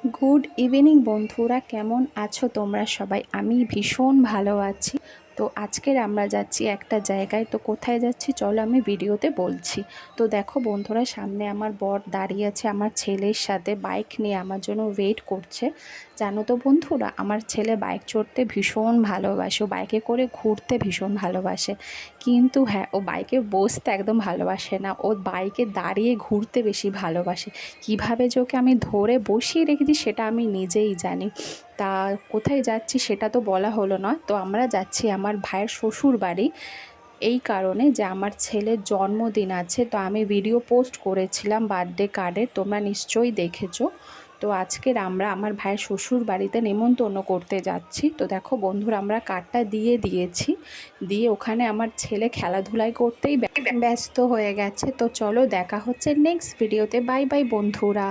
Good evening বন্ধুরা, কেমন আছো তোমরা সবাই? আমি ভীষণ ভালো আছি। তো আজকের আমরা যাচ্ছি একটা জায়গায়। তো কোথায় যাচ্ছি চলো আমি ভিডিওতে বলছি। তো দেখো বন্ধুরা, সামনে আমার বর দাঁড়িয়ে আছে আমার ছেলের সাথে, বাইক নিয়ে আমার জন্য ওয়েট করছে। জানো তো বন্ধুরা, আমার ছেলে বাইক চড়তে ভীষণ ভালোবাসে, ও বাইকে করে ঘুরতে ভীষণ ভালোবাসে। কিন্তু হ্যাঁ, ও বাইকে বসতে একদম ভালোবাসে না, ও বাইকে দাঁড়িয়ে ঘুরতে বেশি ভালোবাসে। কিভাবে যে ওকে আমি ধরে বসিয়ে রেখেছি সেটা আমি নিজেই জানি। তা কোথায় যাচ্ছি সেটা তো বলা হলো না। তো আমরা যাচ্ছি আমার ভাইয়ের শ্বশুর বাড়ি, এই কারণে যে আমার ছেলের জন্মদিন আছে। তো আমি ভিডিও পোস্ট করেছিলাম বার্থডে কার্ডে, তোমরা নিশ্চয়ই দেখেছো। তো আজকের আমরা আমার ভাইয়ের শ্বশুর বাড়িতে নেমন্তন্ন করতে যাচ্ছি। তো দেখো বন্ধুরা, আমরা কার্ডটা দিয়ে দিয়েছি, দিয়ে ওখানে আমার ছেলে খেলাধুলাই করতেই ব্যস্ত হয়ে গেছে। তো চলো দেখা হচ্ছে নেক্সট ভিডিওতে। বাই বাই বন্ধুরা।